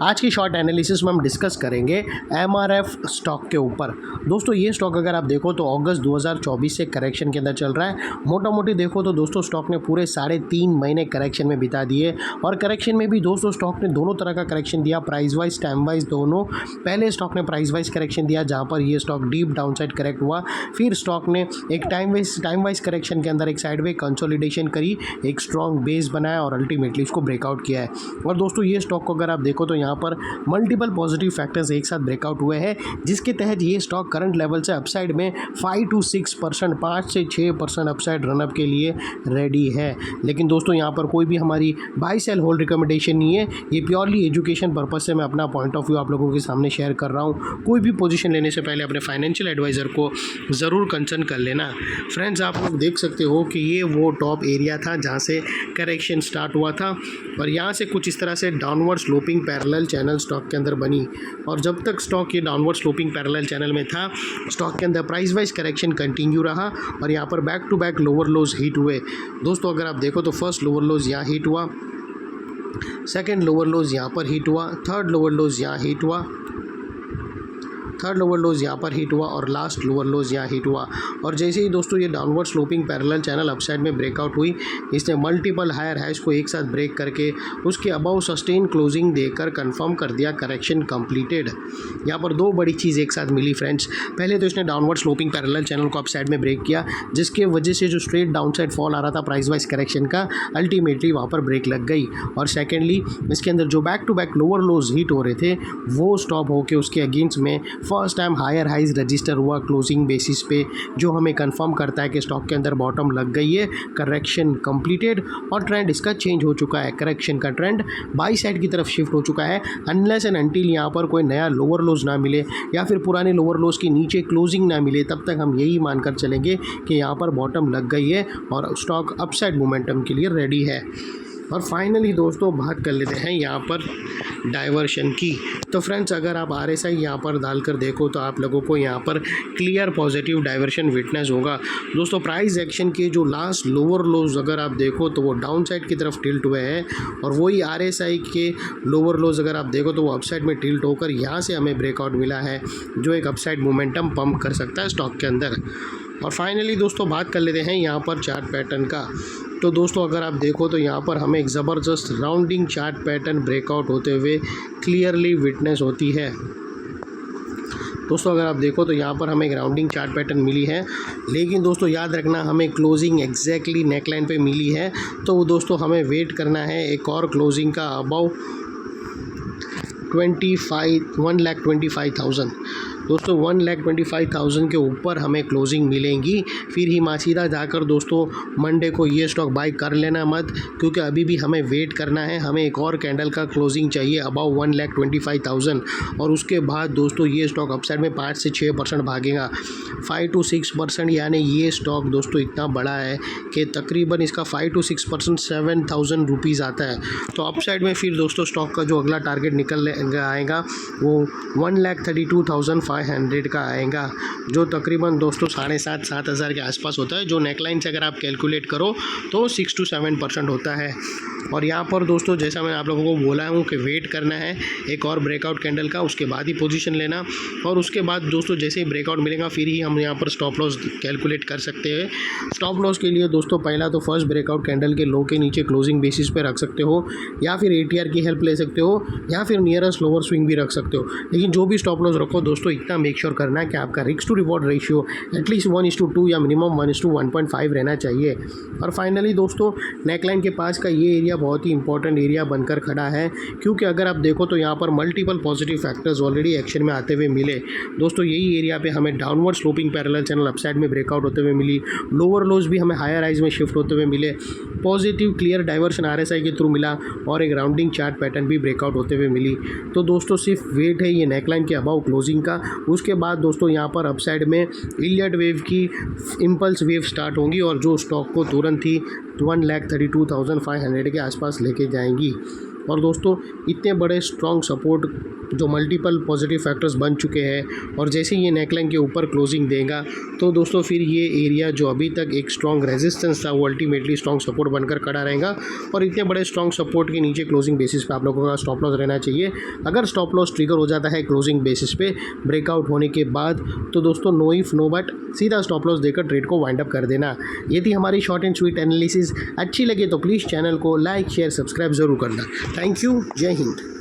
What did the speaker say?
आज की short analysis में हम डिस्कस करेंगे एमआरएफ स्टॉक के ऊपर। दोस्तों ये स्टॉक अगर आप देखो तो अगस्त 2024 से करेक्शन के अंदर चल रहा है। मोटा मोटी देखो तो दोस्तों स्टॉक ने पूरे 3.5 महीने करेक्शन में बिता दिए और करेक्शन में भी दोस्तों स्टॉक ने दोनों तरह का करेक्शन दिया, प्राइस वाइज टाइम वाइज दोनों। पहले स्टॉक ने प्राइस वाइज करेक्शन दिया जहाँ पर ये स्टॉक डीप डाउनसाइड करेक्ट हुआ, फिर स्टॉक ने एक टाइम वाइज करेक्शन के अंदर एक साइडवे कंसोलिडेशन करी, एक स्ट्रॉन्ग बेस बनाया और अल्टीमेटली इसको ब्रेकआउट किया है। और दोस्तों ये स्टॉक को अगर आप देखो तो यहाँ पर मल्टीपल पॉजिटिव फैक्टर्स एक साथ ब्रेकआउट हुए हैं, जिसके तहत ये स्टॉक करंट लेवल से अपसाइड में 5 to 6%, 5 से 6% अपसाइड रनअप के लिए रेडी है। लेकिन दोस्तों यहाँ पर कोई भी हमारी बाई सेल होल्ड रिकमेंडेशन नहीं है, ये प्योरली एजुकेशन पर्पज से मैं अपना पॉइंट ऑफ व्यू आप लोगों के सामने शेयर कर रहा हूँ। कोई भी पोजीशन लेने से पहले अपने फाइनेंशियल एडवाइज़र को ज़रूर कंसर्न कर लेना। फ्रेंड्स आप लोग देख सकते हो कि ये वो टॉप एरिया था जहाँ से करेक्शन स्टार्ट हुआ था और यहाँ से कुछ इस तरह से downward sloping parallel channel stock के अंदर बनी और जब तक स्टॉक ये डाउनवर्ड स्लोपिंग पैरेलल चैनल में था स्टॉक के अंदर प्राइस वाइज करेक्शन कंटिन्यू रहा और यहाँ पर back to back lower lows hit हुए। दोस्तों अगर आप देखो तो फर्स्ट लोअर लोज यहाँ हिट हुआ, सेकेंड लोअर लोज यहाँ पर हिट हुआ, थर्ड लोअर लोज यहाँ हिट हुआ, थर्ड लोअर लोज यहाँ पर हिट हुआ और लास्ट लोअर लोज यहाँ हिट हुआ। और जैसे ही दोस्तों ये downward sloping parallel channel upside में ब्रेकआउट हुई, इसने मल्टीपल हायर हाइज को एक साथ ब्रेक करके उसके अबाउ सस्टेन क्लोजिंग देकर कंफर्म कर दिया करेक्शन कंप्लीटेड। यहाँ पर दो बड़ी चीज़ एक साथ मिली फ्रेंड्स। पहले तो इसने डाउनवर्ड स्लोपिंग पैरेलल चैनल को अपसाइड में ब्रेक किया, जिसके वजह से जो स्ट्रेट डाउनसाइड फॉल आ रहा था प्राइस वाइज करेक्शन का, अल्टीमेटली वहाँ पर ब्रेक लग गई। और सेकेंडली इसके अंदर जो back to back lower lows hit हो रहे थे वो स्टॉप होकर उसके अगेंस्ट में first time higher highs register हुआ क्लोजिंग बेसिस पे, जो हमें कंफर्म करता है कि स्टॉक के अंदर बॉटम लग गई है, करेक्शन कंप्लीटेड और ट्रेंड इसका चेंज हो चुका है। करेक्शन का ट्रेंड बाई साइड की तरफ शिफ्ट हो चुका है। अनलेस एंड अनटिल यहाँ पर कोई नया लोअर लोज ना मिले या फिर पुराने लोअर लोज के नीचे क्लोजिंग ना मिले, तब तक हम यही मानकर चलेंगे कि यहाँ पर बॉटम लग गई है और स्टॉक अपसाइड मोमेंटम के लिए रेडी है। और फाइनली दोस्तों बात कर लेते हैं यहाँ पर डाइवर्शन की। तो फ्रेंड्स अगर आप RSI यहाँ पर डालकर देखो तो आप लोगों को यहाँ पर क्लियर पॉजिटिव डाइवर्शन विटनेस होगा। दोस्तों प्राइस एक्शन के जो लास्ट लोअर लोज अगर आप देखो तो वो डाउन साइड की तरफ टिल्ट हुए हैं और वही RSI के लोअर लोज अगर आप देखो तो वो अपसाइड में टिल्ट होकर यहाँ से हमें ब्रेकआउट मिला है, जो एक अपसाइड मोमेंटम पंप कर सकता है स्टॉक के अंदर। और फाइनली दोस्तों बात कर लेते हैं यहाँ पर चार्ट पैटर्न का। तो दोस्तों अगर आप देखो तो यहाँ पर हमें एक ज़बरदस्त राउंडिंग चार्ट पैटर्न ब्रेकआउट होते हुए क्लियरली विटनेस होती है। दोस्तों अगर आप देखो तो यहाँ पर हमें एक राउंडिंग चार्ट पैटर्न मिली है, लेकिन दोस्तों याद रखना हमें क्लोजिंग एग्जैक्टली नेकलाइन पे मिली है, तो दोस्तों हमें वेट करना है एक और क्लोजिंग का अबाउ 1,25,000। दोस्तों 1,25,000 के ऊपर हमें क्लोजिंग मिलेंगी, फिर ही सीधा जाकर दोस्तों मंडे को ये स्टॉक बाय कर लेना मत, क्योंकि अभी भी हमें वेट करना है। हमें एक और कैंडल का क्लोजिंग चाहिए अबाउ 1,25,000 और उसके बाद दोस्तों ये स्टॉक अपसाइड में 5 से 6% भागेगा, 5 to 6%। यानी ये स्टॉक दोस्तों इतना बड़ा है कि तकरीबन इसका 5 to 6% 7,000 रुपीज़ आता है। तो अपसाइड में फिर दोस्तों स्टॉक का जो अगला टारगेट निकल आएगा वो 1,32,500 का आएगा, जो तकरीबन दोस्तों 7,500 के आसपास होता है, जो नेकलाइन से अगर आप कैलकुलेट करो तो 6 to 7% होता है। और यहाँ पर दोस्तों जैसा मैंने आप लोगों को बोला हूँ कि वेट करना है एक और ब्रेकआउट कैंडल का, उसके बाद ही पोजीशन लेना और उसके बाद दोस्तों जैसे ही ब्रेकआउट मिलेगा फिर ही हम यहाँ पर स्टॉप लॉस कैलकुलेट कर सकते हैं। स्टॉप लॉस के लिए दोस्तों पहला तो फर्स्ट ब्रेकआउट कैंडल के लो के नीचे क्लोजिंग बेसिस पे रख सकते हो, या फिर ATR की हेल्प ले सकते हो, या फिर नियरेस्ट लोअर स्विंग भी रख सकते हो। लेकिन जो भी स्टॉप लॉस रखो दोस्तों इतना मेक श्योर करना है कि आपका risk to reward ratio at least 1:2 या मिनिमम 1:1.5 रहना चाहिए। और फाइनली दोस्तों नेकलाइन के पास का ये एरिया बहुत ही इंपॉर्टेंट एरिया बनकर खड़ा है, क्योंकि अगर आप देखो तो यहाँ पर multiple positive factors already action में आते हुए मिले। दोस्तों यही एरिया पे हमें downward sloping parallel channel upside में ब्रेकआउट होते हुए मिली, लोअर लोज भी हमें हायर हाइज में शिफ्ट होते हुए मिले, पॉजिटिव क्लियर डाइवर्शन RSI के थ्रू मिला और एक राउंडिंग चार्ट पैटर्न भी ब्रेकआउट होते हुए मिली। तो दोस्तों सिर्फ वेट है ये नेकलाइन के अबाउ क्लोजिंग का। उसके बाद दोस्तों यहाँ पर अपसाइड में इलियट वेव की इम्पल्स वेव स्टार्ट होंगी और जो स्टॉक को तुरंत ही 1,32,500 के आसपास लेके जाएंगी। और दोस्तों इतने बड़े स्ट्रॉन्ग सपोर्ट जो मल्टीपल पॉजिटिव फैक्टर्स बन चुके हैं और जैसे ये नेकलाइन के ऊपर क्लोजिंग देगा तो दोस्तों फिर ये एरिया जो अभी तक एक स्ट्रॉन्ग रेजिस्टेंस था वो अल्टीमेटली स्ट्रॉन्ग सपोर्ट बनकर खड़ा रहेगा और इतने बड़े स्ट्रॉन्ग सपोर्ट के नीचे क्लोजिंग बेसिस पे आप लोगों का स्टॉप लॉस रहना चाहिए। अगर स्टॉप लॉस ट्रिगर हो जाता है क्लोजिंग बेसिस पे ब्रेकआउट होने के बाद तो दोस्तों नो इफ नो बट सीधा स्टॉप लॉस देकर ट्रेड को वाइंड अप कर देना। ये थी हमारी शॉर्ट एंड स्वीट एनालिसिस। अच्छी लगे तो प्लीज़ चैनल को लाइक शेयर सब्सक्राइब ज़रूर करना। Thank you. जय हिंद।